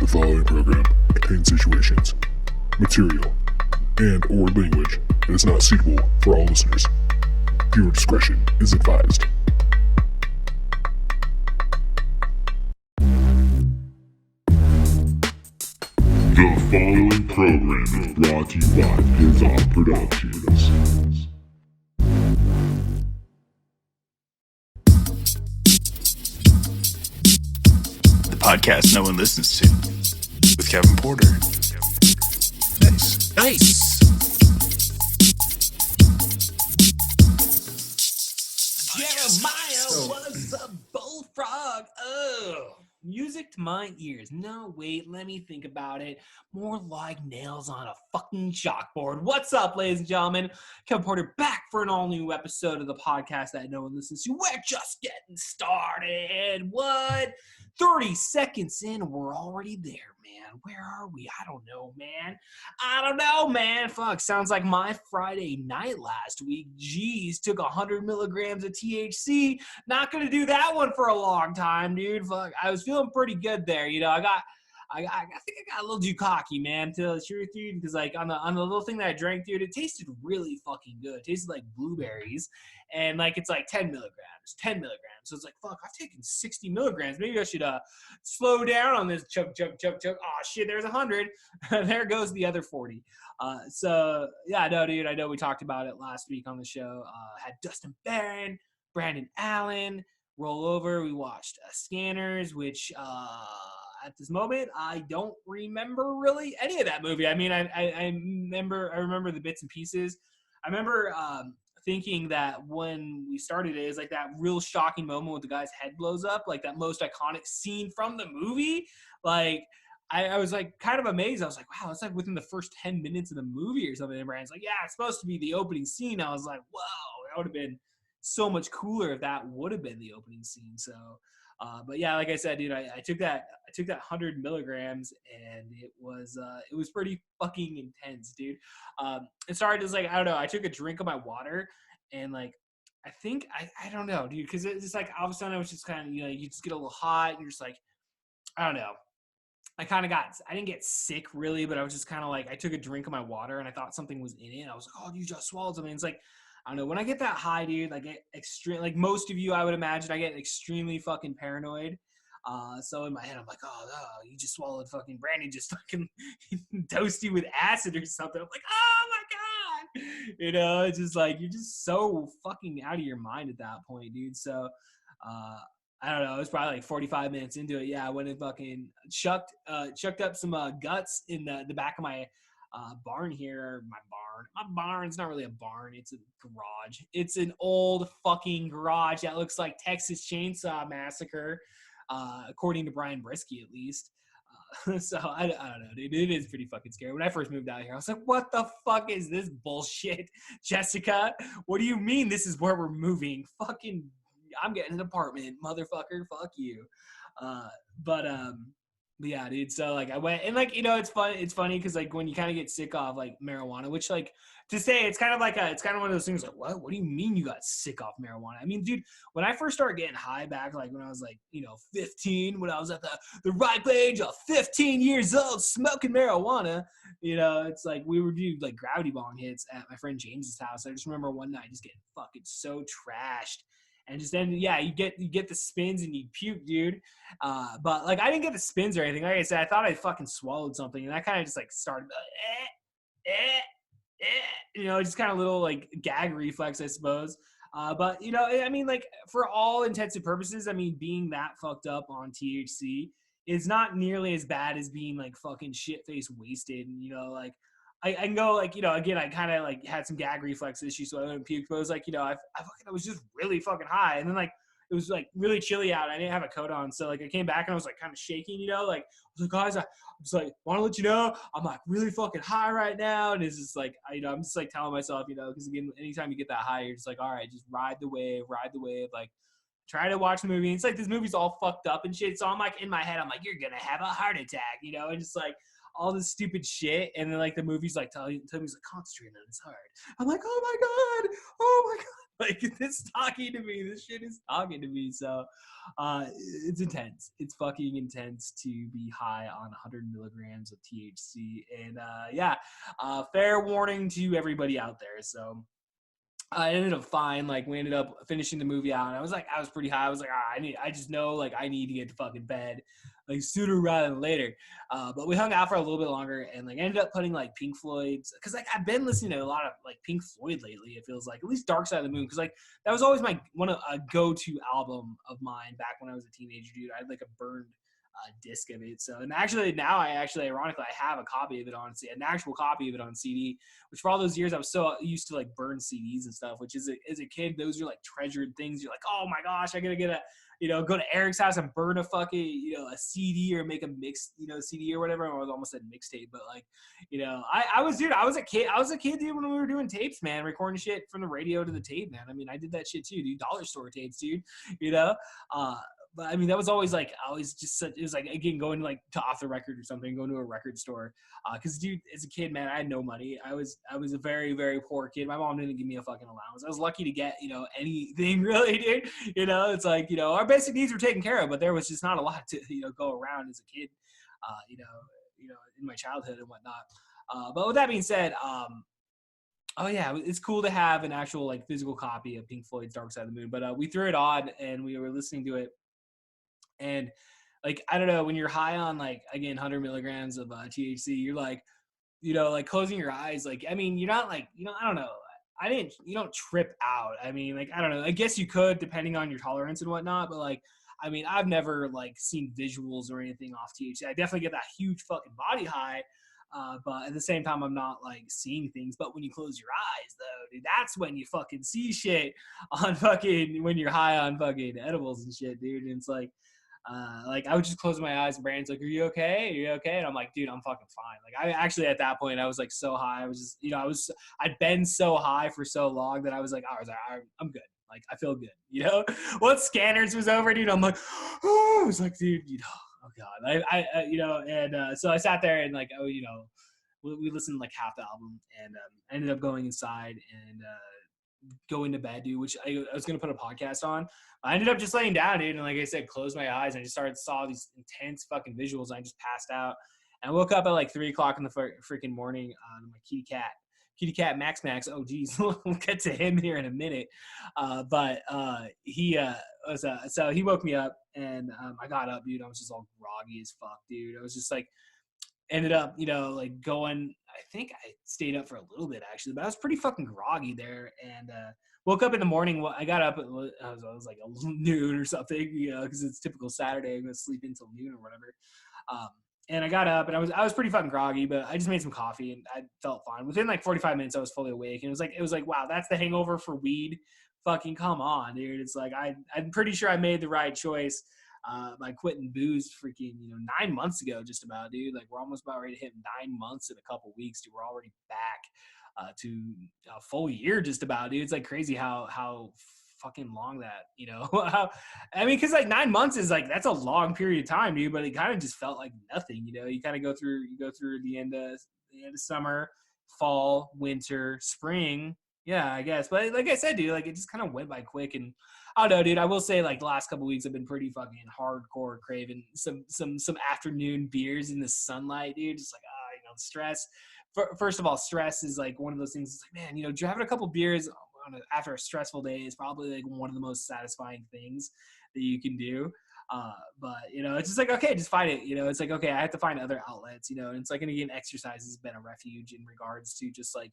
following program contains situations, material, and or language that is not suitable for all listeners. Viewer discretion is advised. The following program is brought to you by His Productions. The podcast no one listens to, with Kevin Porter. Nice. Jeremiah, what's up, bullfrog? Oh, music to my ears. No, wait, let me think about it. More like nails on a fucking chalkboard. What's up, ladies and gentlemen? Kevin Porter back for an all-new episode of the podcast that no one listens to. We're just getting started. What? 30 seconds in, we're already there, man. Where are we? I don't know, man. Fuck, sounds like my Friday night last week. Jeez, took 100 milligrams of THC. Not gonna do that one for a long time, dude. Fuck, I was feeling pretty good there. You know, I think I got a little too cocky, man, to tell the truth, dude. Because like on the little thing that I drank, dude, it tasted really fucking good. It tasted like blueberries, and like it's like 10 milligrams. So it's like, fuck, I've taken 60 milligrams. Maybe I should slow down on this chug. Oh shit, there's 100. There goes the other 40. So yeah, no, dude, I know we talked about it last week on the show. Had Dustin Barron, Brandon Allen roll over. We watched Scanners, which at this moment I don't remember really any of that movie. I mean, I remember the bits and pieces. I remember thinking that when we started it is like that real shocking moment when the guy's head blows up, like that most iconic scene from the movie. Like I was like kind of amazed. I was like, wow, it's like within the first 10 minutes of the movie or something. And Brandon's like, yeah, it's supposed to be the opening scene. I was like, whoa, that would have been so much cooler if that would have been the opening scene. So but yeah, like I said, dude, I took that 100 milligrams and it was pretty fucking intense, dude. It started as like, I don't know, I took a drink of my water and like, I think, I don't know, dude, because it's just like all of a sudden I was just kind of, you know, you just get a little hot and you're just like, I don't know. I didn't get sick really, but I was just kind of like, I took a drink of my water and I thought something was in it. I was like, oh, you just swallowed something. It's like, I don't know, when I get that high, dude, I get extreme, like most of you, I would imagine, I get extremely fucking paranoid. So in my head, I'm like, oh, no, you just swallowed fucking Brandon, just fucking dosed you with acid or something. I'm like, oh my God. You know, it's just like, you're just so fucking out of your mind at that point, dude. So, I don't know. It was probably like 45 minutes into it. Yeah, I went and fucking chucked up some guts in the back of my barn here. My barn's not really a barn. It's a garage. It's an old fucking garage that looks like Texas Chainsaw Massacre, according to Brian Brisky at least. So I don't know, dude. It is pretty fucking scary. When I first moved out here, I was like, what the fuck is this bullshit, Jessica? What do you mean this is where we're moving? Fucking I'm getting an apartment, motherfucker. Fuck you. But yeah, dude. So like I went and like, you know, it's funny because like when you kind of get sick of like marijuana, which like to say it's kind of one of those things like, what do you mean you got sick off marijuana? I mean, dude, when I first started getting high back, like when I was like, you know, 15, when I was at the ripe age of 15 years old smoking marijuana, you know, it's like we would do like gravity bong hits at my friend James's house. I just remember one night just getting fucking so trashed. And just then, yeah, you get the spins and you puke, dude. But like I didn't get the spins or anything. Like I said, I thought I fucking swallowed something, and I kind of just like started, you know, just kind of little like gag reflex, I suppose. But you know, I mean, like for all intents and purposes, I mean, being that fucked up on THC is not nearly as bad as being like fucking shit face wasted, and you know, like. I can go like, you know, again, I kind of like had some gag reflex issues, so I went and puked, but it was like, you know, I was just really fucking high. And then like, it was like really chilly out. I didn't have a coat on. So like I came back and I was like kind of shaking, you know, like I was like, guys, I was like, want to let you know, I'm like really fucking high right now. And it's just like, you know, I'm just like telling myself, you know, because again, anytime you get that high, you're just like, all right, just ride the wave, like try to watch the movie. And it's like, this movie's all fucked up and shit. So I'm like, in my head, I'm like, you're going to have a heart attack, you know, and just like, all this stupid shit, and then like the movie's like tell me like concentrate on his heart. I'm like, oh my god, Like, this talking to me. This shit is talking to me. So, it's intense. It's fucking intense to be high on 100 milligrams of THC. And yeah, fair warning to everybody out there. So, I ended up fine. Like, we ended up finishing the movie out, and I was pretty high. I was like, I just know, like, I need to get to fucking bed, like, sooner rather than later. But we hung out for a little bit longer, and like ended up putting like Pink Floyd's, because like I've been listening to a lot of like Pink Floyd lately. It feels like, at least Dark Side of the Moon, because like that was always my a go-to album of mine back when I was a teenager, dude. I had like a burned disc of it. So, and actually now ironically, I have a copy of it on an actual copy of it on CD, which for all those years I was so used to like burn CDs and stuff, which as a kid, those are like treasured things. You're like, oh my gosh, I gotta get a, go to Eric's house and burn a fucking, a CD or make a mix, CD or whatever. I was almost said mixtape, but like, I was a kid, dude, when we were doing tapes, man, recording shit from the radio to the tape, man. I mean, I did that shit too, dude. Dollar store tapes, dude, but I mean, that was always like, it was like, again, going like to Off the Record or something, going to a record store. Cause dude, as a kid, man, I had no money. I was a very, very poor kid. My mom didn't give me a fucking allowance. I was lucky to get, anything really, dude. It's like, our basic needs were taken care of, but there was just not a lot to, go around as a kid, in my childhood and whatnot. But with that being said, oh yeah, it's cool to have an actual like physical copy of Pink Floyd's Dark Side of the Moon. But we threw it on and we were listening to it. And like, I don't know, when you're high on like, again, 100 milligrams of THC, you're like, like closing your eyes. Like, I mean, you're not like, I don't know. You don't trip out. I mean, like, I don't know. I guess you could, depending on your tolerance and whatnot. But like, I mean, I've never like seen visuals or anything off THC. I definitely get that huge fucking body high. But at the same time, I'm not like seeing things. But when you close your eyes, though, dude, that's when you fucking see shit on fucking, when you're high on fucking edibles and shit, dude. And it's like I would just close my eyes and Brandon's like, are you okay? Are you okay? And I'm like, dude, I'm fucking fine. Like, I actually, at that point, I was like so high. I was just, I'd been so high for so long that I was like, I'm good. Like, I feel good, Once Scanners was over, dude, I'm like, oh, I was like, dude, oh God. So I sat there and like, we listened to like half the album and I ended up going inside and going to bed, dude, which I was going to put a podcast on. I ended up just laying down, dude. And like I said, closed my eyes and I just saw these intense fucking visuals. And I just passed out and I woke up at like 3:00 in the freaking morning. My kitty cat, Max. Oh geez. We'll get to him here in a minute. So he woke me up and I got up, dude. I was just all groggy as fuck, dude. I was just like, ended up, like going, I think I stayed up for a little bit actually, but I was pretty fucking groggy there and woke up in the morning. I got up at, I was like noon or something, because it's typical Saturday. I'm going to sleep until noon or whatever. And I got up and I was pretty fucking groggy, but I just made some coffee and I felt fine. Within like 45 minutes, I was fully awake. And it was like, wow, that's the hangover for weed. Fucking come on, dude. It's like, I'm pretty sure I made the right choice by quitting booze freaking 9 months ago, just about, dude. Like, we're almost about ready to hit 9 months in a couple weeks, dude. We're already back to a full year, just about, dude. It's like crazy how fucking long that, I mean, because like 9 months is like, that's a long period of time, dude. But it kind of just felt like nothing, you kind of go through the end of summer, fall, winter, spring. Yeah, I guess. But like I said, dude, like it just kind of went by quick. And I don't know, dude. I will say, like, the last couple of weeks I've been pretty fucking hardcore craving some afternoon beers in the sunlight, dude. Just like, stress. First of all, stress is like one of those things. It's like, man, having a couple beers after a stressful day is probably like one of the most satisfying things that you can do. But it's just like, okay, just find it. It's like, okay, I have to find other outlets. And it's like, and again, exercise has been a refuge in regards to just like,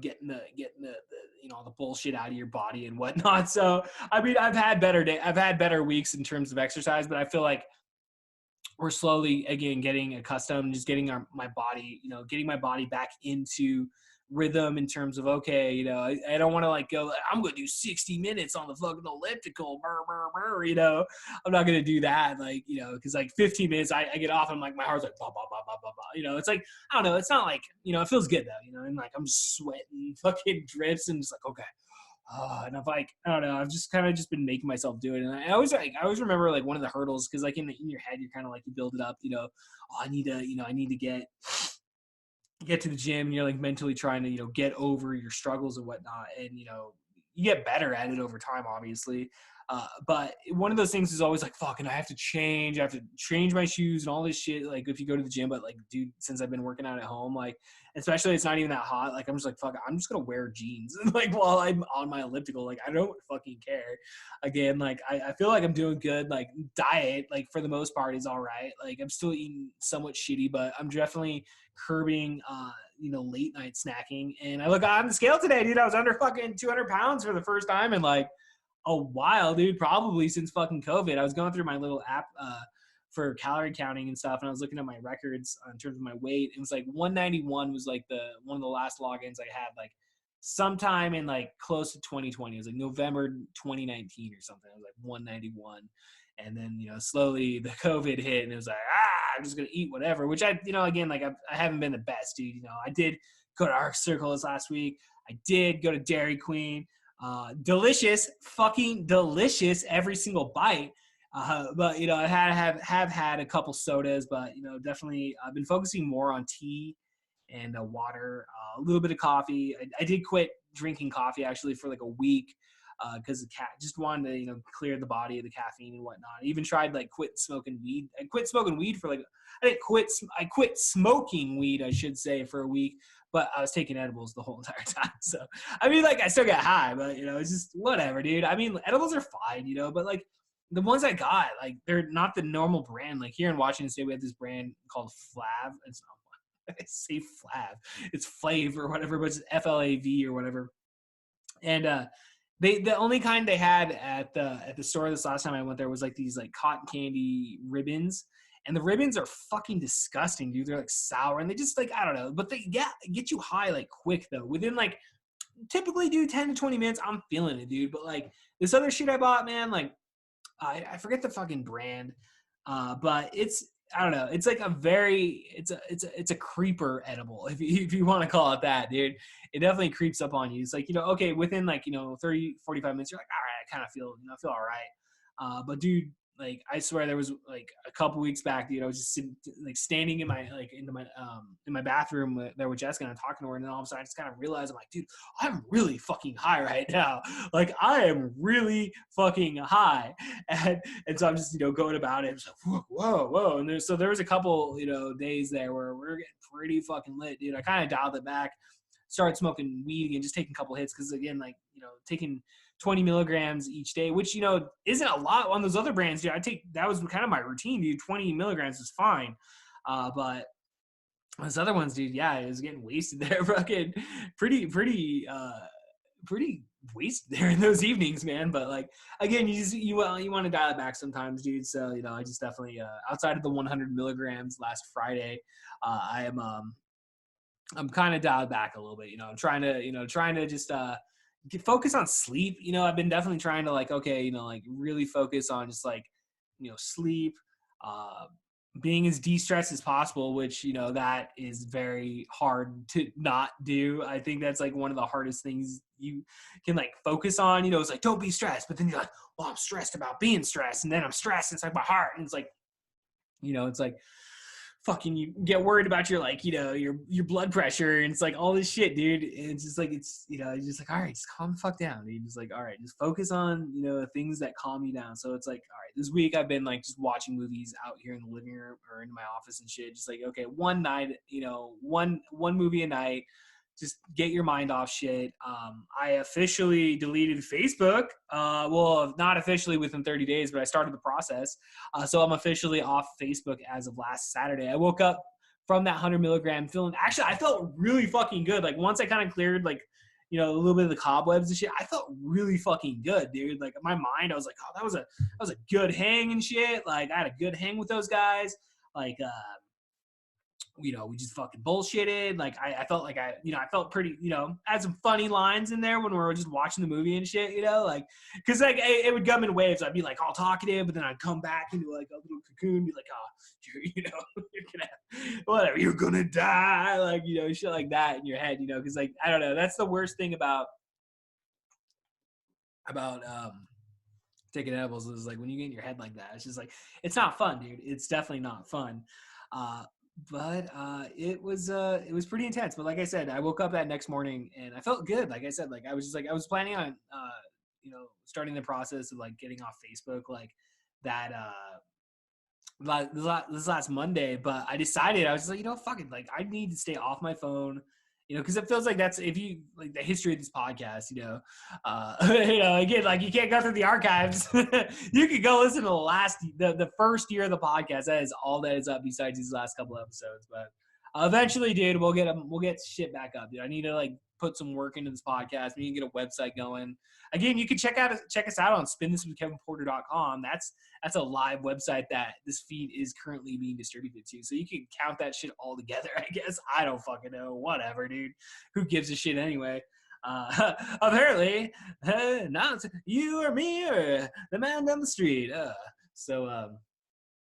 getting the the bullshit out of your body and whatnot. So, I mean, I've had better weeks in terms of exercise, but I feel like we're slowly, again, getting accustomed, just getting my body back into rhythm in terms of, okay, I don't want to like go, I'm going to do 60 minutes on the fucking elliptical, I'm not going to do that. Like, cause like 15 minutes, I get off and like, my heart's like, bah, bah, bah, bah, bah, bah. It's like, I don't know. It's not like, it feels good though, and like, I'm just sweating fucking drips and just like, okay. And I'm like, I don't know. I've just kind of just been making myself do it. And I always remember like one of the hurdles. Cause like in your head, you're kind of like, you build it up, I need to get to the gym, and you're like mentally trying to, get over your struggles and whatnot. And, you get better at it over time, obviously. But one of those things is always like, fucking, I have to change my shoes and all this shit. Like if you go to the gym, but like, dude, since I've been working out at home, like, especially it's not even that hot. Like I'm just like, fuck, I'm just going to wear jeans. Like while I'm on my elliptical, like I don't fucking care. Again, like I feel like I'm doing good. Like diet, like for the most part is all right. Like I'm still eating somewhat shitty, but I'm definitely curbing, late night snacking. And I look on the scale today, dude, I was under fucking 200 pounds for the first time in like a while, dude, probably since fucking COVID. I was going through my little app for calorie counting and stuff, and I was looking at my records in terms of my weight. It was like 191 was like one of the last logins I had, like sometime in like close to 2020. It was like November 2019 or something. It was like 191. And then, slowly the COVID hit and it was like, I'm just going to eat whatever, which again, like I haven't been the best, dude. I did go to Arc Circle this last week. I did go to Dairy Queen. Delicious, fucking delicious every single bite. But I have had a couple sodas, but definitely I've been focusing more on tea and water, a little bit of coffee. I did quit drinking coffee actually for like a week because the cat just wanted to clear the body of the caffeine and whatnot. I even tried like quit smoking weed. I quit smoking weed for like I quit smoking weed, I should say, for a week. But I was taking edibles the whole entire time. So, I mean, like, I still got high, but, it's just whatever, dude. I mean, edibles are fine, but, like, the ones I got, like, they're not the normal brand. Like, here in Washington State, we have this brand called Flav. It's not, I say Flav. It's Flav or whatever, but it's FLAV or whatever. And the only kind they had at the store this last time I went there was, like, these, like, cotton candy ribbons. And the ribbons are fucking disgusting, dude. They're like sour and they just like, I don't know, but they get you high like quick though. Within like typically, dude, 10 to 20 minutes, I'm feeling it, dude. But like this other shit I bought, man, like I forget the fucking brand. But I don't know. It's like it's a creeper edible, if you want to call it that, dude. It definitely creeps up on you. It's like, okay, within like, 30, 45 minutes, you're like, all right, I kind of feel, I feel all right. But dude, like I swear there was like a couple weeks back, dude, I was just sitting, like standing in my like in my bathroom there with Jessica and I'm talking to her, and then all of a sudden I just kind of realized I'm like, dude, I'm really fucking high right now. Like I am really fucking high, and so I'm just going about it. It's like whoa, and there was a couple days there where we were getting pretty fucking lit, dude. I kind of dialed it back, started smoking weed again, just taking a couple hits because again, like taking 20 milligrams each day, which, isn't a lot on those other brands, dude. That was kind of my routine, dude. 20 milligrams is fine. But those other ones, dude, yeah, it was getting wasted there. Fucking pretty wasted there in those evenings, man. But like, again, you want to dial it back sometimes, dude. So, I just definitely, outside of the 100 milligrams last Friday, I'm kind of dialed back a little bit, I'm trying to just, focus on sleep. I've been definitely trying to like, okay, like really focus on just like, sleep, being as de-stressed as possible, which, that is very hard to not do. I think that's like one of the hardest things you can like focus on, it's like, don't be stressed. But then you're like, well, I'm stressed about being stressed. And then I'm stressed inside my heart. And it's like, it's like, fucking you get worried about your like your blood pressure and it's like all this shit, dude. And it's just like it's just like, all right, just calm the fuck down, dude. Just like, all right, just focus on things that calm you down. So it's like, all right, this week I've been like just watching movies out here in the living room or in my office and shit. Just like, okay, one night, one movie a night. Just get your mind off shit. I officially deleted Facebook. Well, not officially within 30 days, but I started the process. So I'm officially off Facebook as of last Saturday. I woke up from that 100 milligram feeling, actually, I felt really fucking good. Like once I kind of cleared like, a little bit of the cobwebs and shit, I felt really fucking good, dude. Like my mind, I was like, oh, that was a good hang and shit. Like I had a good hang with those guys. Like, we just fucking bullshitted. Like I felt like I felt pretty, had some funny lines in there when we were just watching the movie and shit, like, cause like it would come in waves. I'd be like all talkative, but then I'd come back into like a little cocoon, be like, oh, you're gonna, whatever, you're gonna die. Like, shit like that in your head, cause like, I don't know. That's the worst thing about taking edibles is like when you get in your head like that, it's just like, it's not fun, dude. It's definitely not fun. But it was pretty intense. But like I said, I woke up that next morning and I felt good. Like I said, like I was just like I was planning on starting the process of like getting off Facebook like that this last Monday, but I decided I was just like, fuck it, like I need to stay off my phone, because it feels like that's if you like the history of this podcast, again, like you can't go through the archives. You could go listen to the first year of the podcast. That is all that is up besides these last couple episodes, but eventually, dude, we'll get shit back up, dude. I need to like put some work into this podcast. We need to get a website going. Again, you can check us out on spinthiswithkevinporter.com. That's a live website that this feed is currently being distributed to. So you can count that shit all together, I guess. I don't fucking know. Whatever, dude. Who gives a shit anyway? Apparently, not you or me or the man down the street.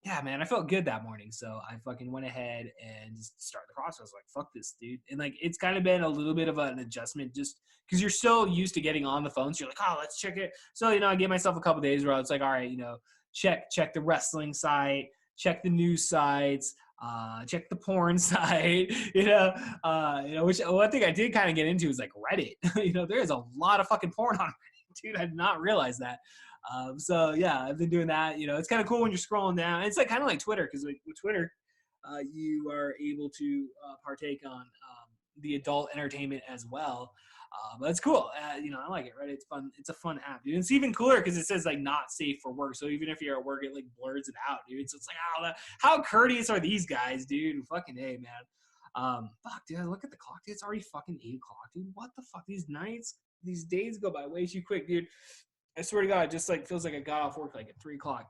Yeah, man, I felt good that morning. So I fucking went ahead and just started the process. Like, fuck this, dude. And like, it's kind of been a little bit of an adjustment just because you're so used to getting on the phone. So you're like, oh, let's check it. So, I gave myself a couple days where I was like, all right, check the wrestling site, check the news sites, check the porn site, which one thing I did kind of get into is like Reddit. There is a lot of fucking porn on Reddit, dude. I did not realize that. So yeah, I've been doing that. It's kind of cool when you're scrolling down. It's like kind of like Twitter because with Twitter, you are able to partake on the adult entertainment as well. But it's cool. I like it. Right? It's fun. It's a fun app, dude. It's even cooler because it says like not safe for work. So even if you're at work, it like blurs it out, dude. So it's like, how courteous are these guys, dude? Fucking A, man. Fuck, dude. Look at the clock. Dude. It's already fucking 8 o'clock, dude. What the fuck? These days go by way too quick, dude. I swear to God, it just like feels like I got off work like at 3 o'clock.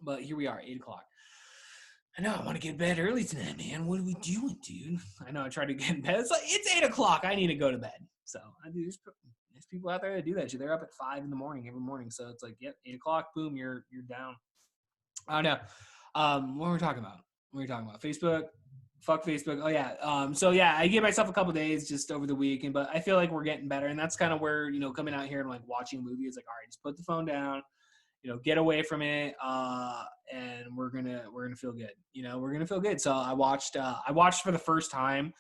But here we are, 8 o'clock. I know I want to get to bed early tonight, man. What are we doing, dude? I know I tried to get in bed. It's 8 o'clock. I need to go to bed. So there's people out there that do that shit. They're up at 5 in the morning every morning. So it's like, yep, 8 o'clock, boom, you're down. I don't know. What were we talking about? Facebook. Fuck Facebook. Oh yeah. So yeah, I gave myself a couple days just over the weekend, but I feel like we're getting better, and that's kind of where coming out here and like watching a movie is like, all right, just put the phone down, get away from it, and we're gonna feel good. We're gonna feel good. So I watched for the first time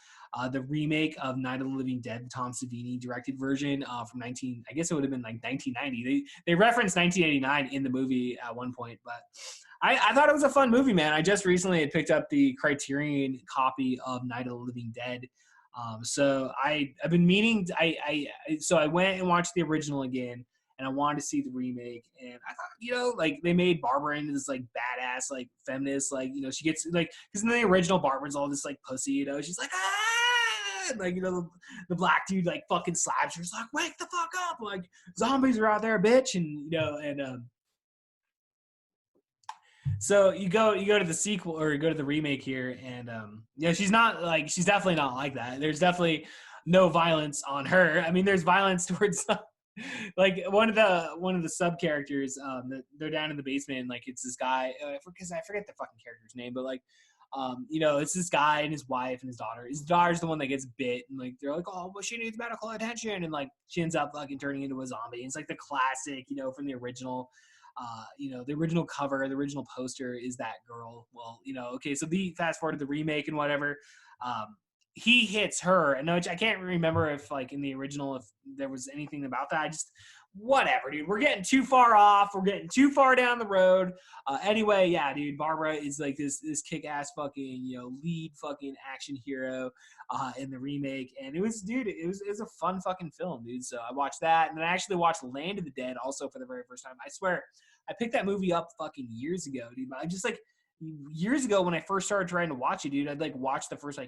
the remake of Night of the Living Dead, the Tom Savini directed version from I guess it would have been like 1990. They referenced 1989 in the movie at one point, but I thought it was a fun movie, man. I just recently had picked up the Criterion copy of Night of the Living Dead. So I've been meaning. So I went and watched the original again, and I wanted to see the remake. And I thought, like they made Barbara into this like badass, like feminist, like she gets like because in the original Barbara's all this like pussy, she's like and, like the black dude like fucking slaps her. She's like, wake the fuck up, like zombies are out there, bitch, and so you go to the sequel or you go to the remake here, and she's definitely not like that. There's definitely no violence on her. I mean, there's violence towards like one of the sub characters. They're down in the basement, like it's this guy. Because I forget the fucking character's name, but like. It's this guy and his wife and his daughter. His daughter's the one that gets bit, and like they're like, oh, well, she needs medical attention, and like she ends up fucking turning into a zombie. And it's like the classic, from the original. The original cover, the original poster is that girl. Well, okay, so the fast forward to the remake and whatever, he hits her, and I can't remember if like in the original if there was anything about that. I just whatever, dude. We're getting too far off. We're getting too far down the road. Anyway, yeah, dude. Barbara is like this kick-ass fucking lead fucking action hero in the remake, and it was a fun fucking film, dude. So I watched that, and then I actually watched Land of the Dead also for the very first time. I swear, I picked that movie up fucking years ago, dude. But I just like years ago when I first started trying to watch it, dude, I'd like watch the first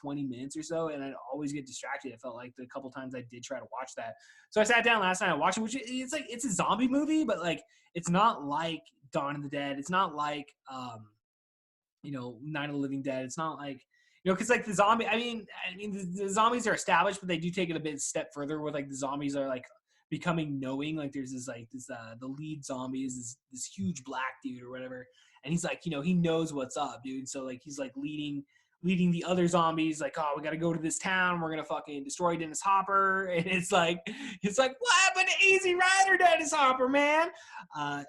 20 minutes or so, and I'd always get distracted. I felt like the couple times I did try to watch that. So I sat down last night and watched it, which it's a zombie movie, but like it's not like Dawn of the Dead. It's not like Night of the Living Dead. It's not like because like the zombie. I mean the zombies are established, but they do take it a step further with like the zombies are like becoming knowing. Like there's this the lead zombie is this huge black dude or whatever. And he's like, he knows what's up, dude. So like he's like leading leading the other zombies like, oh, we got to go to this town. We're going to fucking destroy Dennis Hopper. And it's like, what happened to Easy Rider, Dennis Hopper, man?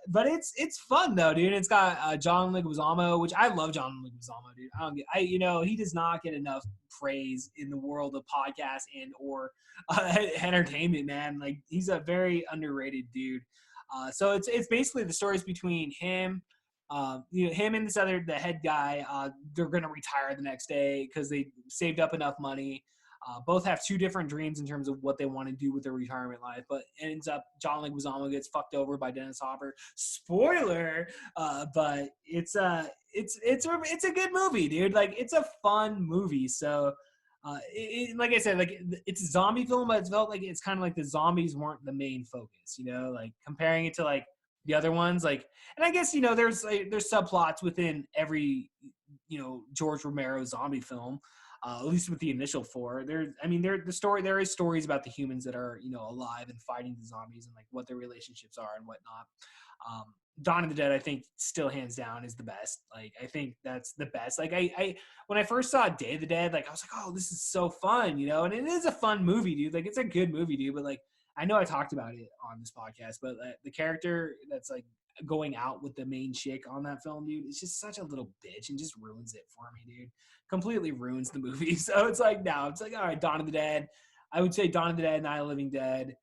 But it's fun though, dude. It's got John Leguizamo, which I love John Leguizamo, dude. He does not get enough praise in the world of podcasts and or entertainment, man. Like he's a very underrated dude. So it's basically the stories between him, him and the head guy. They're gonna retire the next day because they saved up enough money. Both have two different dreams in terms of what they want to do with their retirement life, but ends up John Leguizamo gets fucked over by Dennis Hopper. Spoiler, but it's a good movie, dude. Like it's a fun movie. So, like I said, like it's a zombie film, but it felt like it's kind of like the zombies weren't the main focus. Like comparing it to like the other ones, like, and I guess there's subplots within every George Romero zombie film. At least with the initial four, there is stories about the humans that are alive and fighting the zombies and like what their relationships are and whatnot. Dawn of the Dead, I think, still hands down is the best. Like I think that's the best. Like I when I first saw Day of the Dead, like I was like, oh, this is so fun, and it is a fun movie, dude. Like it's a good movie, dude. But like I know I talked about it on this podcast, but the character that's like going out with the main chick on that film, dude, it's just such a little bitch and just ruins it for me, dude. Completely ruins the movie. So it's like, no, it's like, all right, Dawn of the Dead. I would say Dawn of the Dead, Night of the Living Dead,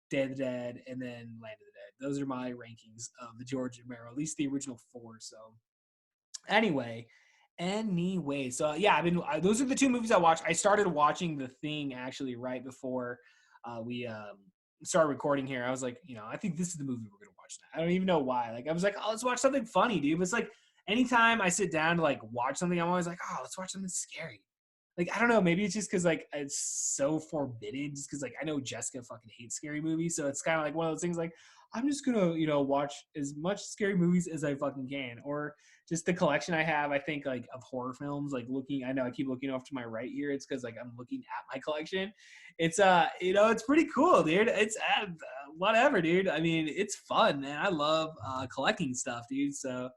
Day of the Dead, and then Land of the Dead. Those are my rankings of the George Romero, at least the original four. So anyway, so yeah, those are the two movies I watched. I started watching The Thing actually right before we started recording here. I was like, I think this is the movie we're gonna watch now. I don't even know why. Like I was like, oh, let's watch something funny, dude. But it's like anytime I sit down to like watch something, I'm always like, oh, let's watch something scary. Like I don't know, maybe it's just because like it's so forbidden. Just because like I know Jessica fucking hates scary movies, so it's kind of like one of those things. Like I'm just gonna watch as much scary movies as I fucking can, or just the collection I have. I think like of horror films. Like I know I keep looking off to my right here. It's because like I'm looking at my collection. It's it's pretty cool, dude. It's whatever, dude. I mean, it's fun, man. I love collecting stuff, dude. So.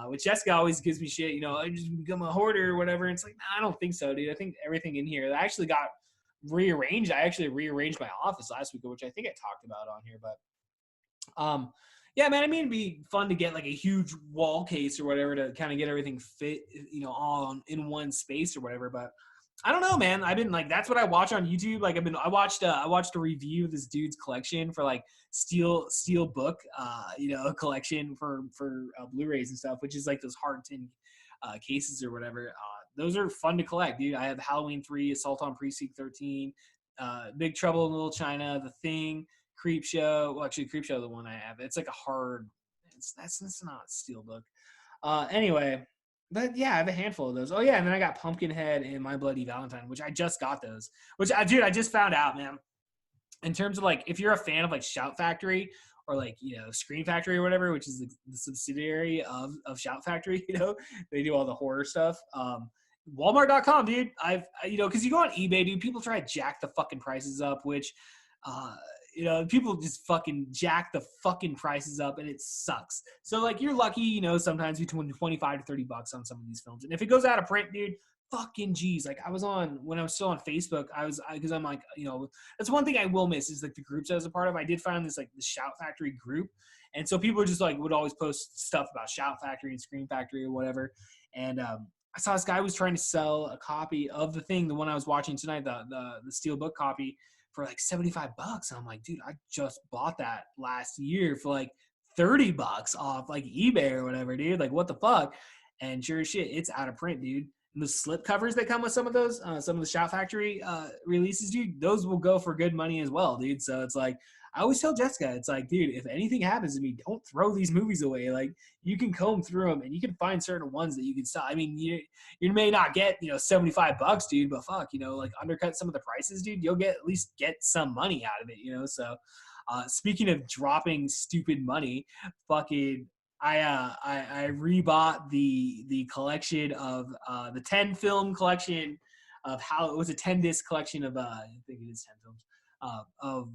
Which Jessica always gives me shit, I just become a hoarder or whatever. And it's like, nah, I don't think so, dude. I think everything in here, I actually got rearranged. I actually rearranged my office last week, which I think I talked about on here. But yeah, man, I mean, it'd be fun to get like a huge wall case or whatever to kind of get everything fit, all in one space or whatever. But I don't know, man. I've been like, that's what I watch on YouTube. Like I watched a review of this dude's collection for like steel book, collection for Blu-rays and stuff, which is like those hard tin cases or whatever. Those are fun to collect, dude. I have Halloween 3, Assault on Precinct 13, Big Trouble in Little China, The Thing, Creepshow. Well, actually, Creepshow, the one I have. It's like a hard. That's not steel book. Anyway. But yeah, I have a handful of those. Oh yeah, and then I got Pumpkinhead and My Bloody Valentine, which I just got those. Which I just found out, man. In terms of like, if you're a fan of like Shout Factory or like Scream Factory or whatever, which is the subsidiary of Shout Factory, they do all the horror stuff. Walmart.com, dude. Because you go on eBay, dude. People try to jack the fucking prices up, which. People just fucking jack the fucking prices up and it sucks. So like you're lucky, sometimes between $25 to $30 on some of these films. And if it goes out of print, dude, fucking geez. Like when I was still on Facebook, because I'm like, that's one thing I will miss is like the groups I was a part of. I did find this like the Shout Factory group. And so people just like would always post stuff about Shout Factory and Scream Factory or whatever. And I saw this guy was trying to sell a copy of The Thing, the one I was watching tonight, the Steelbook copy, for like $75. And I'm like, dude, I just bought that last year for like $30 off like eBay or whatever, dude. Like, what the fuck? And sure as shit, it's out of print, dude. And the slip covers that come with some of those, some of the Shout Factory releases, dude, those will go for good money as well, dude. So it's like, I always tell Jessica, it's like, dude, if anything happens to me, don't throw these movies away. Like, you can comb through them and you can find certain ones that you can sell. I mean, you may not get, $75, dude, but fuck, like undercut some of the prices, dude, you'll at least get some money out of it, So speaking of dropping stupid money, fucking I rebought the collection of the 10 film collection of how it was a 10 disc collection of I think it is 10 films of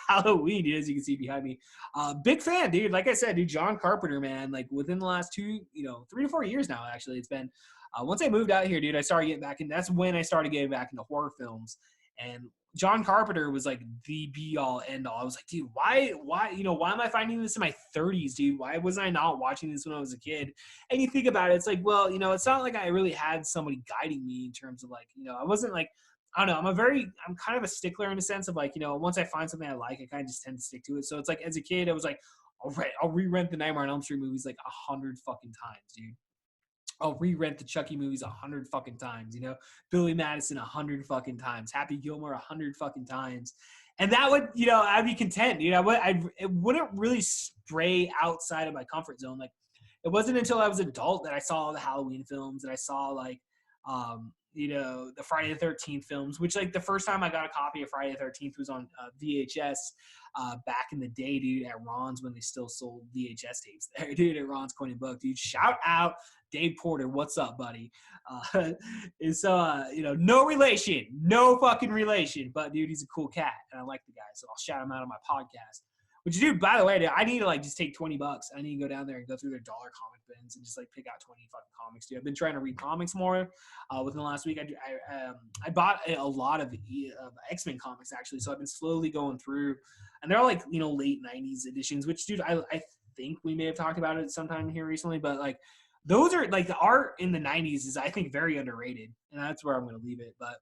Halloween, as you can see behind me. Big fan, dude. Like I said, dude, John Carpenter, man. Like within the last 3 to 4 years now, actually, it's been. Once I moved out here, dude, I started getting back in. That's when I started getting back into horror films. And John Carpenter was like the be all end all. I was like, dude, why, why am I finding this in my 30s, dude? Why was I not watching this when I was a kid? And you think about it, it's like, well, it's not like I really had somebody guiding me in terms of like, I wasn't like, I don't know. I'm kind of a stickler in a sense of like, once I find something I like, I kind of just tend to stick to it. So it's like, as a kid, I was like, all right, I'll re-rent the Nightmare on Elm Street movies like 100 fucking times, dude. I'll re-rent the Chucky movies 100 fucking times, Billy Madison 100 fucking times, Happy Gilmore 100 fucking times. And that would, I'd be content, it wouldn't really stray outside of my comfort zone. Like it wasn't until I was an adult that I saw all the Halloween films and I saw like, the Friday the 13th films, which like the first time I got a copy of Friday the 13th was on VHS back in the day, dude, at Ron's when they still sold VHS tapes there, dude, at Ron's Coin and Book, dude. Shout out Dave Porter. What's up, buddy? And so, no relation, no fucking relation, but dude, he's a cool cat and I like the guy. So I'll shout him out on my podcast. Which, dude, by the way, dude, I need to, like, just take $20. I need to go down there and go through their dollar comic bins and just, like, pick out 20 fucking comics, dude. I've been trying to read comics more. Within the last week, I bought a lot of X-Men comics, actually. So I've been slowly going through. And they're all, like, late 90s editions, which, dude, I think we may have talked about it sometime here recently. But, like, those are, like, the art in the 90s is, I think, very underrated. And that's where I'm going to leave it. But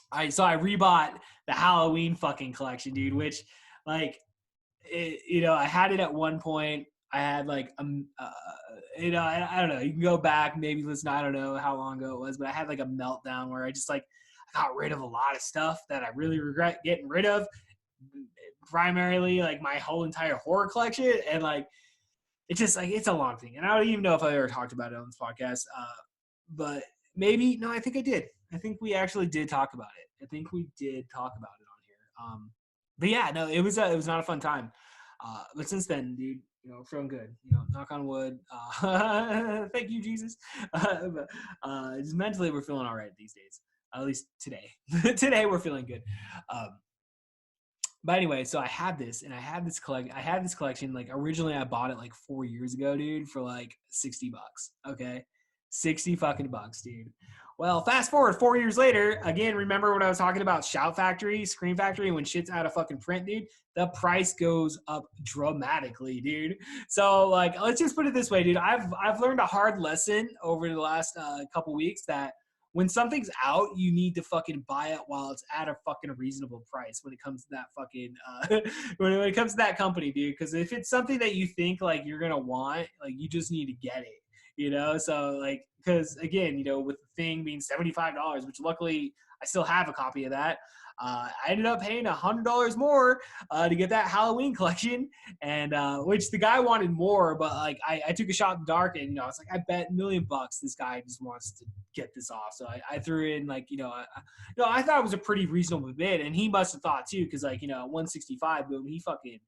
I rebought the Halloween fucking collection, dude, which, like, I had it at one point. I had like, I don't know. You can go back, maybe listen. I don't know how long ago it was, but I had like a meltdown where I just like I got rid of a lot of stuff that I really regret getting rid of. Primarily, like my whole entire horror collection, and like it's just like it's a long thing. And I don't even know if I ever talked about it on this podcast. But maybe no. I think I did. I think we actually did talk about it. I think we did talk about it on here. But yeah, no, it was not a fun time. But since then, dude, feeling good. Knock on wood. Thank you, Jesus. But just mentally, we're feeling all right these days. At least today. Today, we're feeling good. But anyway, so I had this collection. Like originally, I bought it like 4 years ago, dude, for like $60. Okay, $60 fucking bucks, dude. Well, fast forward 4 years later, again, remember when I was talking about Shout Factory, Scream Factory, when shit's out of fucking print, dude? The price goes up dramatically, dude. So, like, let's just put it this way, dude. I've learned a hard lesson over the last couple weeks that when something's out, you need to fucking buy it while it's at a fucking reasonable price when it comes to that fucking, when it comes to that company, dude. Because if it's something that you think, like, you're going to want, like, you just need to get it. So like, because again, with the thing being $75, which luckily I still have a copy of that. I ended up paying $100 more to get that Halloween collection, and which the guy wanted more, but like I took a shot in the dark, and it's like I bet $1 million this guy just wants to get this off. So I threw in like I thought it was a pretty reasonable bid, and he must have thought too, because like 165, boom, he fucking.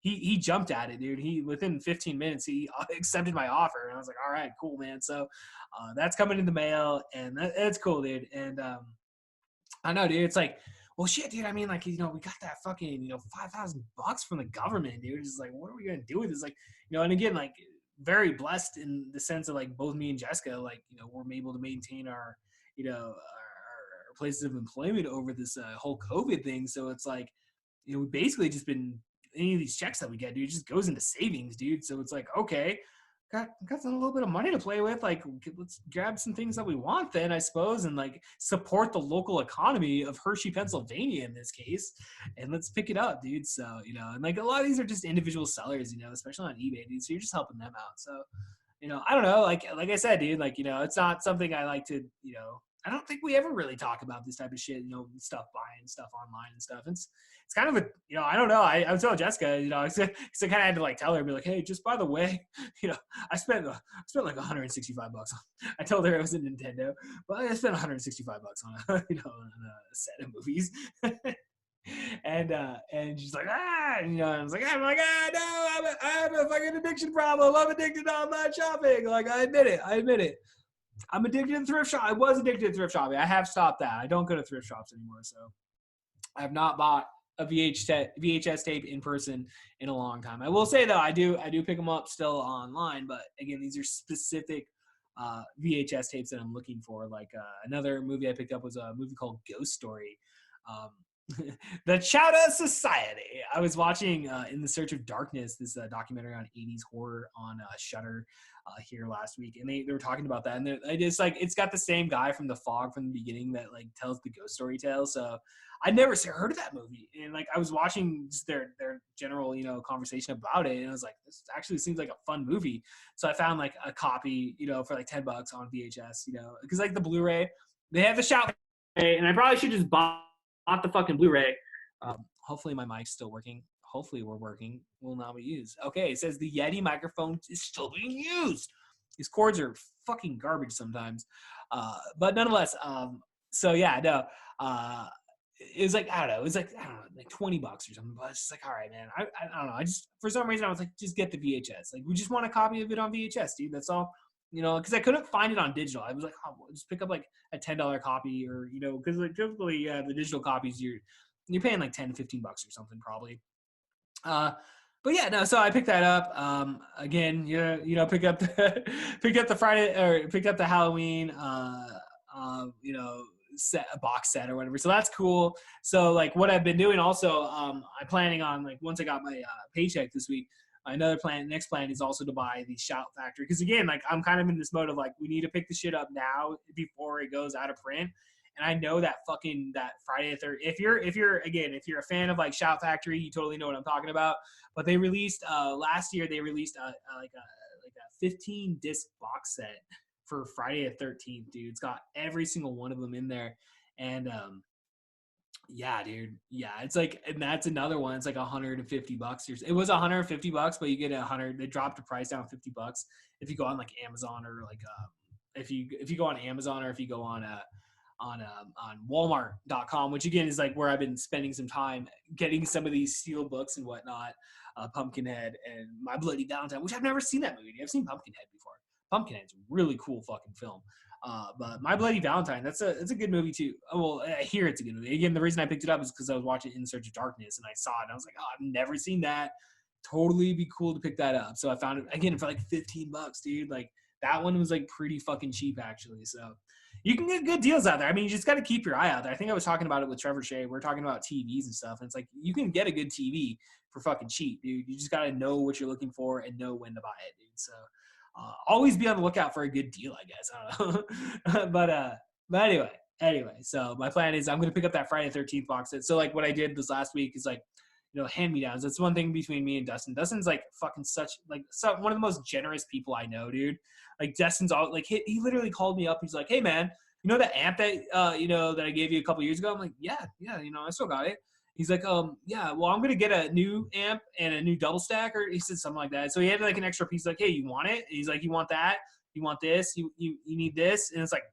He jumped at it, dude. He within 15 minutes he accepted my offer, and I was like, all right, cool, man. So that's coming in the mail, and that's cool, dude. And I know, dude. It's like, well, shit, dude. I mean, like, we got that fucking $5,000 from the government, dude. It's like, what are we gonna do with this? Like, and again, like, very blessed in the sense of like both me and Jessica, like, we're able to maintain our, our places of employment over this whole COVID thing. So it's like, we basically just been. Any of these checks that we get, dude, it just goes into savings, dude. So it's like, okay, got a little bit of money to play with. Like, let's grab some things that we want then, I suppose, and like support the local economy of Hershey, Pennsylvania in this case. And let's pick it up, dude. So, and like a lot of these are just individual sellers, especially on eBay, dude. So you're just helping them out. So, I don't know. Like I said, dude, like, it's not something I like to, I don't think we ever really talk about this type of shit, stuff, buying stuff online and stuff. It's kind of a, I don't know. I was telling Jessica, because I kind of had to like tell her, be like, hey, just by the way, I spent like $165 on. I told her it was a Nintendo, but I spent $165 on on a set of movies. And she's like, and I was like, no, I have a fucking addiction problem. I'm addicted to online shopping. Like, I admit it. I'm addicted to thrift shop. I was addicted to thrift shopping. I have stopped that. I don't go to thrift shops anymore. So, I have not bought a VHS tape in person in a long time. I will say though, I do pick them up still online, but again, these are specific VHS tapes that I'm looking for. Like another movie I picked up was a movie called Ghost Story. Um, the Chowder Society. I was watching In the Search of Darkness, this documentary on 80s horror on Shudder here last week, and they were talking about that, and I just like it's got the same guy from The Fog from the beginning that like tells the ghost story tale. So I'd never heard of that movie, and like I was watching just their general conversation about it, and I was like, this actually seems like a fun movie. So I found like a copy for like $10 on VHS, because like the Blu-ray, they have the Shout, and I probably should just bought the fucking Blu-ray. Hopefully my mic's still working. Hopefully we're working. Will not be used. Okay, it says the Yeti microphone is still being used. These cords are fucking garbage sometimes. But nonetheless, so yeah, no. It was like, I don't know, like $20 or something. But it's just like, all right, man. I don't know. I just, for some reason, I was like, just get the VHS. Like, we just want a copy of it on VHS, dude. That's all. Because I couldn't find it on digital. I was like, oh, just pick up like a $10 copy, or because like typically the digital copies you're paying like $10 to $15 or something probably. But yeah, no. So I picked that up. Again, pick up the Friday, or picked up the Halloween, set, a box set or whatever. So that's cool. So like what I've been doing also, I'm planning on, like, once I got my paycheck this week, next plan is also to buy the Shout Factory. Because again, like I'm kind of in this mode of like, we need to pick the shit up now before it goes out of print. And I know that Friday the 3rd, if you're a fan of like Shout Factory, you totally know what I'm talking about. But they released last year, they released a 15 disc box set for Friday the 13th, dude. It's got every single one of them in there. And yeah, dude. Yeah, it's like, and that's another one. It's like $150. It was $150, but you get 100. They dropped the price down $50 if you go on like Amazon, or like if you go on Amazon, or if you go on Walmart.com, which again is like where I've been spending some time getting some of these steel books and whatnot. Pumpkinhead and My Bloody Valentine, which I've never seen that movie. I've seen Pumpkinhead before. Pumpkinhead's a really cool fucking film. But My Bloody Valentine, it's a good movie too. Well, I hear it's a good movie. Again, the reason I picked it up is because I was watching In Search of Darkness and I saw it and I was like, oh, I've never seen that. Totally be cool to pick that up. So I found it again for like $15, dude. Like that one was like pretty fucking cheap actually. So you can get good deals out there. I mean, you just got to keep your eye out there. I think I was talking about it with Trevor Shea. We're talking about TVs and stuff. And it's like, you can get a good TV for fucking cheap, dude. You just got to know what you're looking for and know when to buy it, dude. So always be on the lookout for a good deal, I guess. I don't know. but anyway, so my plan is I'm going to pick up that Friday the 13th box set. So like what I did this last week is like, hand-me-downs. That's one thing between me and Dustin. Dustin's like fucking one of the most generous people I know, dude. Like Dustin's all like, he literally called me up. He's like, hey man, you know that amp that that I gave you a couple years ago? I'm like, yeah, I still got it. He's like, yeah, well, I'm gonna get a new amp and a new double stack, or he said something like that. So he had like an extra piece. Like, hey, you want it? And he's like, you want that? You want this? You need this? And it's like,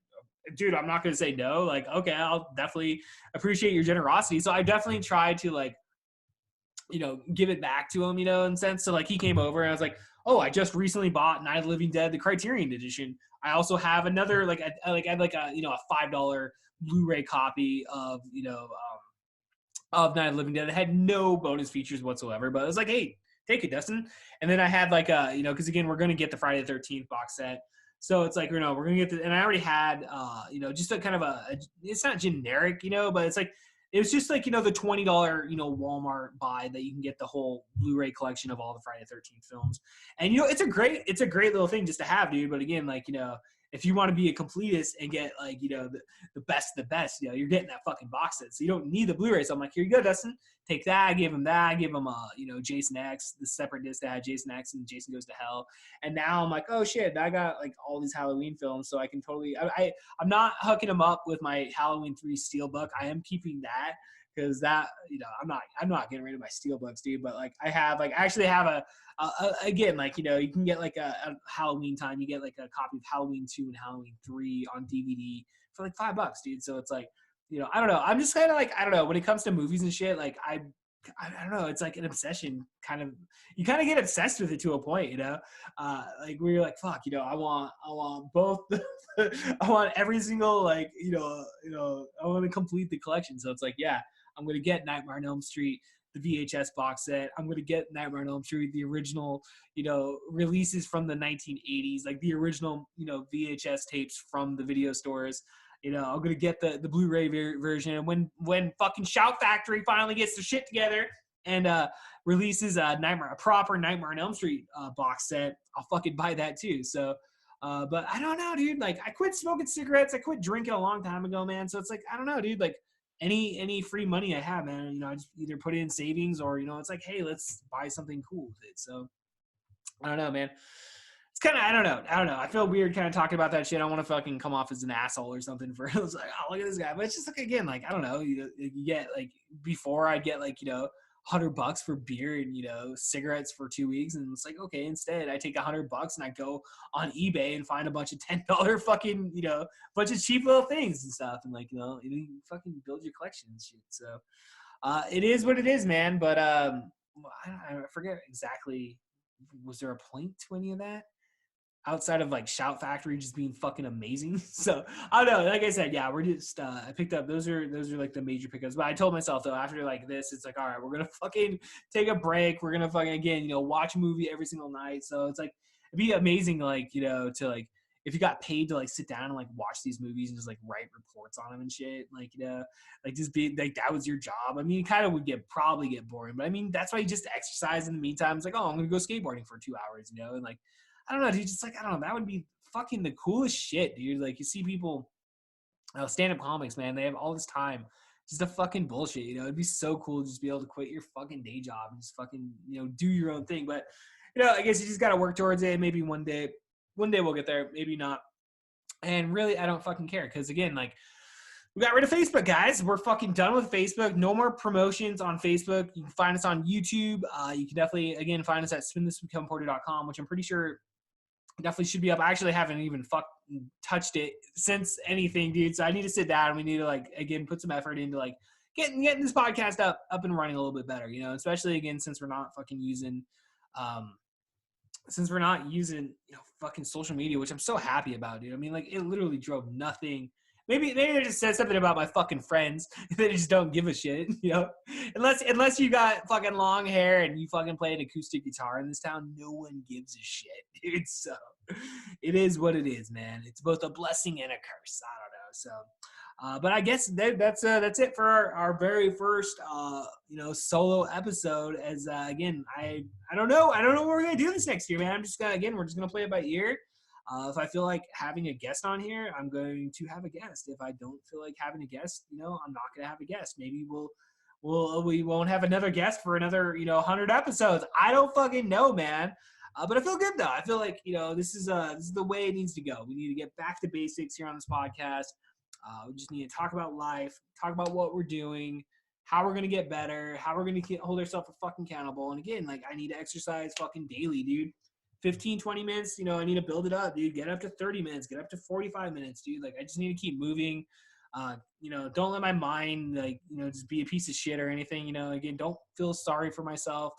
dude, I'm not gonna say no. Like, okay, I'll definitely appreciate your generosity. So I definitely tried to like, give it back to him, in a sense. So like he came over and I was like, oh, I just recently bought Night of the Living Dead, the Criterion edition. I also have another I had like a $5 Blu-ray copy of of Night of the Living Dead. It had no bonus features whatsoever, but I was like, hey, take it, Dustin. And then I had like because again, we're gonna get the Friday the 13th box set. So it's like, we're gonna get and I already had just a kind of it's not generic, but it's like, it was just like, the $20, Walmart buy that you can get the whole Blu-ray collection of all the Friday the 13th films. And, it's a great little thing just to have, dude. But again, like, if you want to be a completist and get like, the best of the best, you're getting that fucking box set. So you don't need the Blu-ray. So I'm like, here you go, Dustin. Take that. I gave him that. I gave him, Jason X, the separate disc that had Jason X and Jason Goes to Hell. And now I'm like, oh shit, I got like all these Halloween films. So I can totally, I'm not hooking them up with my Halloween 3 Steelbook. I am keeping that because that, I'm not getting rid of my Steelbooks, dude. But like I actually have again, like, you can get like a Halloween time. You get like a copy of Halloween 2 and Halloween 3 on DVD for like $5, dude. So it's like, I don't know. I'm just kind of like, I don't know. When it comes to movies and shit, like I don't know. It's like an obsession kind of. You kind of get obsessed with it to a point, like where you're like, fuck, I want both. I want every single like, I want to complete the collection. So it's like, yeah, I'm going to get Nightmare on Elm Street, the VHS box set. I'm going to get Nightmare on Elm Street, the original, releases from the 1980s, like the original, VHS tapes from the video stores. I'm going to get the Blu-ray version. And when fucking Shout Factory finally gets their shit together and releases a proper Nightmare on Elm Street box set, I'll fucking buy that too. So, but I don't know, dude. Like, I quit smoking cigarettes. I quit drinking a long time ago, man. So it's like, I don't know, dude. Like, any free money I have, man, I just either put it in savings or, it's like, hey, let's buy something cool with it. So I don't know, man. It's kind of, I don't know. I feel weird kind of talking about that shit. I don't want to fucking come off as an asshole or something for, it's like, oh, look at this guy. But it's just like, again, like, I don't know. You get like, before I'd get like, $100 for beer and, cigarettes for 2 weeks. And it's like, okay, instead I take $100 and I go on eBay and find a bunch of $10 fucking, bunch of cheap little things and stuff. And like, you fucking build your collection and shit. So, it is what it is, man. But, I forget exactly. Was there a point to any of that? Outside of like Shout Factory just being fucking amazing. So I don't know. Like I said, yeah, we're just I picked up those are like the major pickups. But I told myself though, after like this, it's like, all right, we're gonna fucking take a break. We're gonna fucking again, watch a movie every single night. So it's like it'd be amazing, like, to like if you got paid to like sit down and like watch these movies and just like write reports on them and shit, like, like just be like that was your job. I mean, it kind of would probably get boring, but I mean that's why you just exercise in the meantime. It's like, oh, I'm gonna go skateboarding for 2 hours, and like I don't know, dude. Just like, I don't know. That would be fucking the coolest shit, dude. Like, you see people, stand-up comics, man. They have all this time just to fucking bullshit, It'd be so cool to just be able to quit your fucking day job and just fucking, do your own thing. But, I guess you just got to work towards it. Maybe one day we'll get there. Maybe not. And really, I don't fucking care. Because, again, like, we got rid of Facebook, guys. We're fucking done with Facebook. No more promotions on Facebook. You can find us on YouTube. You can definitely, again, find us at spinthiswithkevinporter.com, which I'm pretty sure definitely should be up. I actually haven't even fucking touched it since anything, dude. So I need to sit down. We need to, like, again, put some effort into, like, getting this podcast up and running a little bit better, especially, again, since we're not using, fucking social media, which I'm so happy about, dude. I mean, like, it literally drove nothing. Maybe they just said something about my fucking friends. They just don't give a shit, Unless you got fucking long hair and you fucking play an acoustic guitar in this town, no one gives a shit, dude. So it is what it is, man. It's both a blessing and a curse. I don't know. So, but I guess that's it for our very first solo episode. As again, I don't know what we're gonna do this next year, man. We're just gonna play it by ear. If I feel like having a guest on here, I'm going to have a guest. If I don't feel like having a guest, I'm not going to have a guest. Maybe we won't have another guest for another, 100 episodes. I don't fucking know, man. But I feel good though. I feel like, this is the way it needs to go. We need to get back to basics here on this podcast. We just need to talk about life, talk about what we're doing, how we're going to get better, how we're going to hold ourselves fucking accountable. And again, like, I need to exercise fucking daily, dude. 15, 20 minutes, I need to build it up, dude. Get up to 30 minutes, get up to 45 minutes, dude. Like, I just need to keep moving. Don't let my mind, like, just be a piece of shit or anything, again, don't feel sorry for myself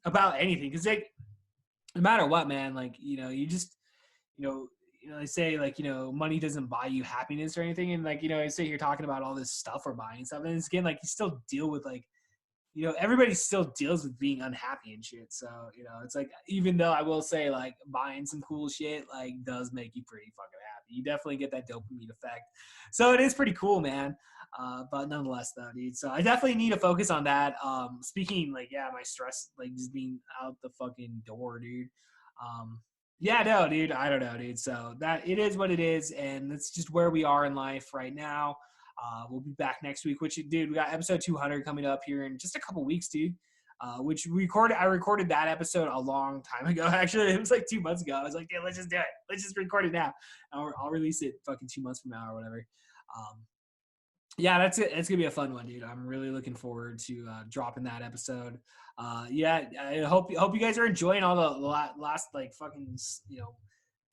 about anything. Cause like, no matter what, man, like, you just, they say like, money doesn't buy you happiness or anything. And like, I say you're talking about all this stuff we're buying and stuff. And it's, again, like, you still deal with like, everybody still deals with being unhappy and shit. So, it's like, even though I will say, like, buying some cool shit, like, does make you pretty fucking happy. You definitely get that dopamine effect. So it is pretty cool, man. But nonetheless, though, dude. So I definitely need to focus on that. Speaking, like, yeah, my stress, like, just being out the fucking door, dude. Yeah, no, dude. I don't know, dude. So that it is what it is. And that's just where we are in life right now. We'll be back next week, which, dude, we got episode 200 coming up here in just a couple weeks, dude. Which I recorded that episode a long time ago. Actually, it was like 2 months ago. I was like, yeah, let's just do it. Let's just record it now. I'll release it fucking 2 months from now or whatever. Yeah, that's it. It's gonna be a fun one, dude. I'm really looking forward to dropping that episode. Yeah, I hope you guys are enjoying all the last like fucking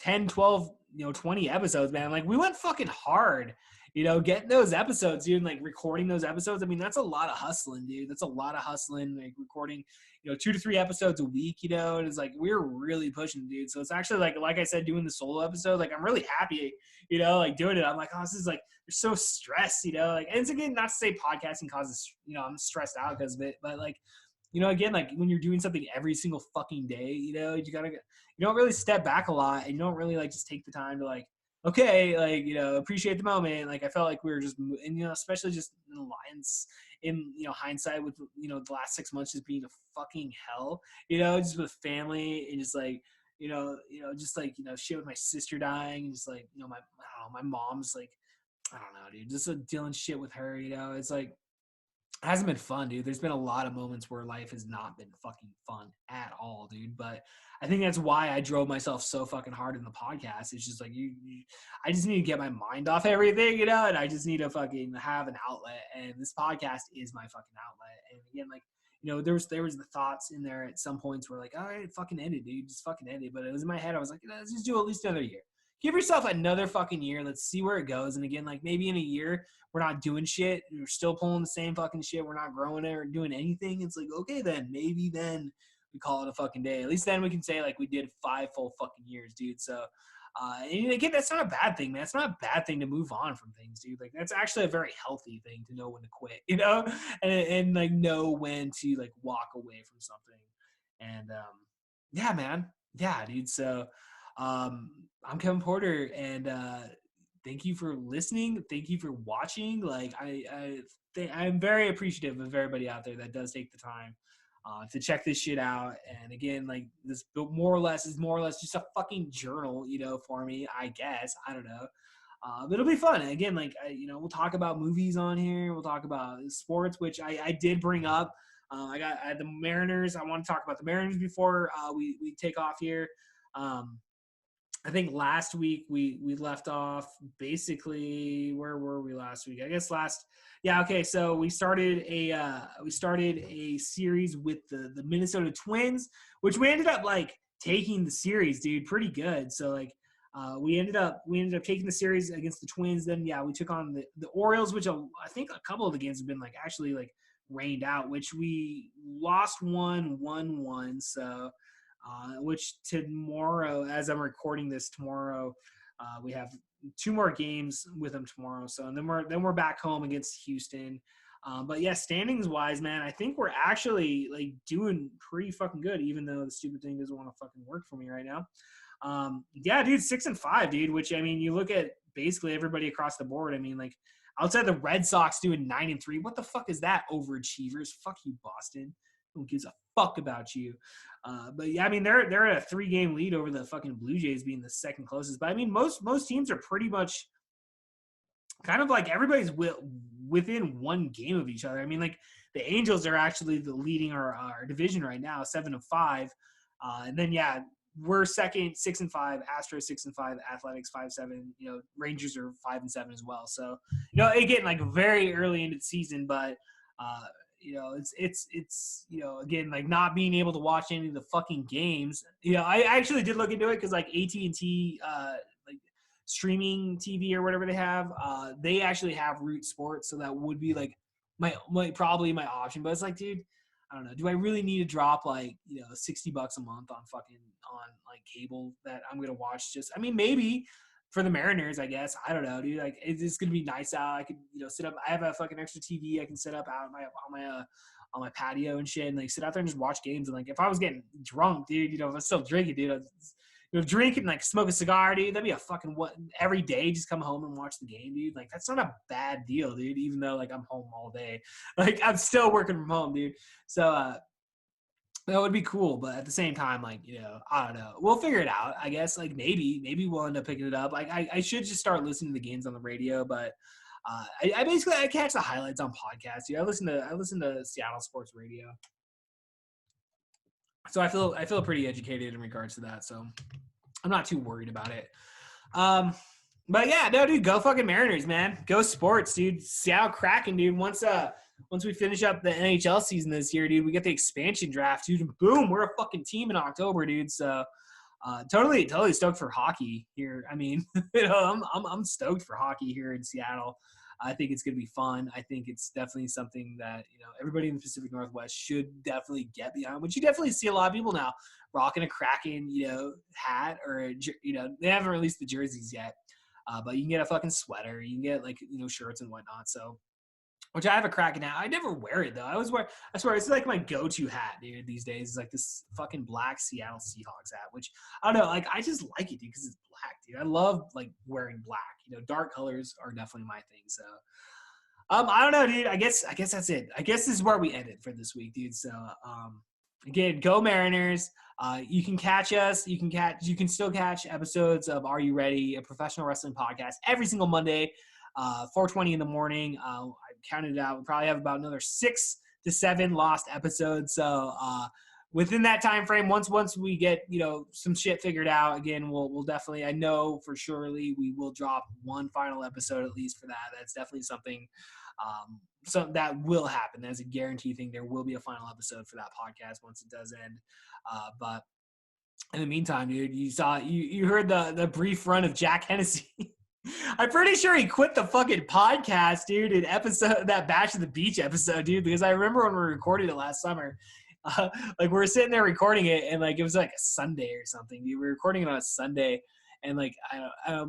10, 12 20 episodes, man. Like we went fucking hard, getting those episodes, dude, and like recording those episodes. I mean, that's a lot of hustling, dude. That's a lot of hustling, like recording, 2 to 3 episodes a week, and it's like we're really pushing, dude. So it's actually like I said, doing the solo episode, like I'm really happy, like doing it. I'm like, oh, this is like, you're so stressed, like, and it's again, not to say podcasting causes, I'm stressed out because of it, but like, again, like when you're doing something every single fucking day, you don't really step back a lot, and you don't really like just take the time to like, okay, like, appreciate the moment. Like I felt like we were just, and especially just in Lions, in hindsight with the last 6 months just being a fucking hell, just with family and just like, just like shit with my sister dying, and just like my mom's like, I don't know, dude, just dealing shit with her, it's like, it hasn't been fun, dude. There's been a lot of moments where life has not been fucking fun at all, dude. But I think that's why I drove myself so fucking hard in the podcast. It's just like I just need to get my mind off everything, and I just need to fucking have an outlet. And this podcast is my fucking outlet. And again, like, there was the thoughts in there at some points where like, all right, fucking end it, dude. Just fucking end it. But it was in my head. I was like, let's just do at least another year. Give yourself another fucking year. Let's see where it goes. And again, like maybe in a year, we're not doing shit. We're still pulling the same fucking shit. We're not growing it or doing anything. It's like, okay, then maybe then we call it a fucking day. At least then we can say like we did 5 full fucking years, dude. So, and again, that's not a bad thing, man. It's not a bad thing to move on from things, dude. Like that's actually a very healthy thing to know when to quit, and like know when to like walk away from something. And yeah, man. Yeah, dude. So I'm Kevin Porter, and thank you for listening. Thank you for watching. Like I'm very appreciative of everybody out there that does take the time to check this shit out. And again, like this more or less just a fucking journal, for me, I guess. I don't know. But it'll be fun. And again, like, we'll talk about movies on here. We'll talk about sports, which I did bring up. I had the Mariners. I want to talk about the Mariners before we take off here. I think last week we left off basically, where were we last week? I guess so we started a series with the Minnesota Twins, which we ended up like taking the series, dude, pretty good. So like we ended up taking the series against the Twins. Then we took on the Orioles, which I think a couple of the games have been like actually like rained out, which we lost 1-1. So which tomorrow, as I'm recording this tomorrow, we have 2 more games with them tomorrow. So and then we're back home against Houston. But yeah, standings wise, man, I think we're actually like doing pretty fucking good, even though the stupid thing doesn't want to fucking work for me right now. Yeah, dude, 6-5, dude. Which I mean, you look at basically everybody across the board. I mean, like outside the Red Sox doing 9-3, what the fuck is that, overachievers? Fuck you, Boston. Who gives a fuck about you? But yeah, I mean they're at a 3-game lead over the fucking Blue Jays being the second closest. But I mean most teams are pretty much kind of like everybody's within 1 game of each other. I mean like the Angels are actually the leading our division right now, 7-5, and then we're second, 6-5. Astros 6-5. Athletics 5-7. Rangers are 5-7 as well. So again like very early into the season, but. It's again, like not being able to watch any of the fucking games. I actually did look into it because like AT&T, like streaming TV or whatever they have, they actually have Root Sports. So that would be like probably my option. But it's like, dude, I don't know. Do I really need to drop like, $60 a month on like cable that I'm going to watch? I mean, maybe for the Mariners, I guess. I don't know, dude. Like, it's gonna be nice out. I could, sit up. I have a fucking extra TV. I can set up out on my patio and shit, and like sit out there and just watch games. And like, if I was getting drunk, dude, if I was still drinking, dude, drink and like smoke a cigar, dude. That'd be a fucking every day. Just come home and watch the game, dude. Like, that's not a bad deal, dude. Even though like I'm home all day, like I'm still working from home, dude. So that would be cool, but at the same time, like, I don't know. We'll figure it out, I guess. Like, maybe we'll end up picking it up. Like, I should just start listening to the games on the radio, but I basically catch the highlights on podcasts. Dude. I listen to Seattle sports radio, so I feel pretty educated in regards to that. So I'm not too worried about it. But yeah, no, dude, go fucking Mariners, man. Go sports, dude. Seattle Kraken, dude. Once we finish up the NHL season this year, dude, we get the expansion draft, dude, and boom, we're a fucking team in October, dude. So, Totally stoked for hockey here. I mean, I'm stoked for hockey here in Seattle. I think it's going to be fun. I think it's definitely something that, everybody in the Pacific Northwest should definitely get behind, which you definitely see a lot of people now rocking a Kraken, hat or, they haven't released the jerseys yet, but you can get a fucking sweater. You can get shirts and whatnot. So, which I have a Kraken hat. I never wear it though. I swear it's like my go-to hat, dude, these days. It's like this fucking black Seattle Seahawks hat, which I don't know, like I just like it, dude, because it's black, dude. I love like wearing black. Dark colors are definitely my thing. So I don't know, dude. I guess that's it. I guess this is where we ended for this week, dude. So again, go Mariners. You can catch us. You can still catch episodes of Are You Ready, a professional wrestling podcast, every single Monday. 4:20 in the morning. I counted it out. We probably have about another 6 to 7 lost episodes. So within that time frame, once we get some shit figured out, again, we'll definitely. I know for surely we will drop one final episode at least for that. That's definitely something. So that will happen. That's a guarantee thing. There will be a final episode for that podcast once it does end. But in the meantime, dude, you heard the brief run of Jack Hennessy. I'm pretty sure he quit the fucking podcast, dude, in that Bash of the Beach episode, dude, because I remember when we recorded it last summer, like we were sitting there recording it and like it was like a Sunday or something. Dude. We were recording it on a Sunday and like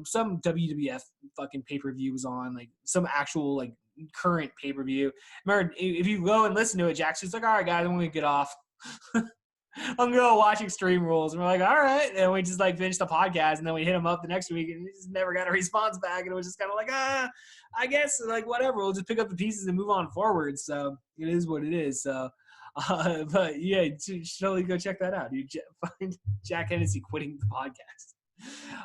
some WWF fucking pay-per-view was on, like some actual like current pay-per-view. Remember, if you go and listen to it, Jack's just like, all right, guys, I'm going to get off. I'm going to go watch Extreme Rules. And we're like, all right. And we just like finished the podcast and then we hit him up the next week and we just never got a response back. And it was just kind of like, I guess like whatever. We'll just pick up the pieces and move on forward. So it is what it is. So, but yeah, totally go check that out. You find Jack Hennessy quitting the podcast.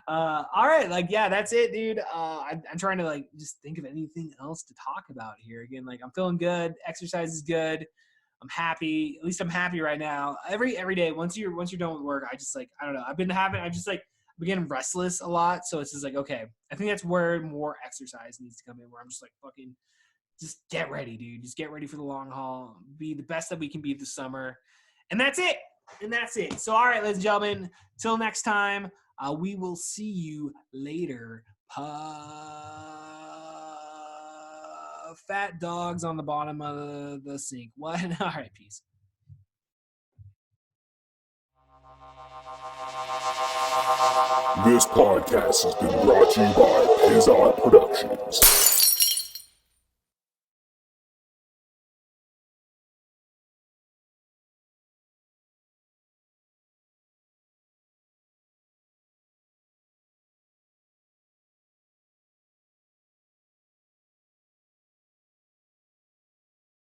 All right. Like, yeah, that's it, dude. I'm trying to like just think of anything else to talk about here. Again, like I'm feeling good. Exercise is good. I'm happy. At least I'm happy right now. Every day, once you're done with work, I just like, I don't know. I'm getting restless a lot. So it's just like, okay, I think that's where more exercise needs to come in, where I'm just like, fucking, just get ready, dude. Just get ready for the long haul. Be the best that we can be this summer. And that's it. So, all right, ladies and gentlemen, till next time, we will see you later. Fat dogs on the bottom of the sink. What? All right, peace. This podcast has been brought to you by Pizza Productions.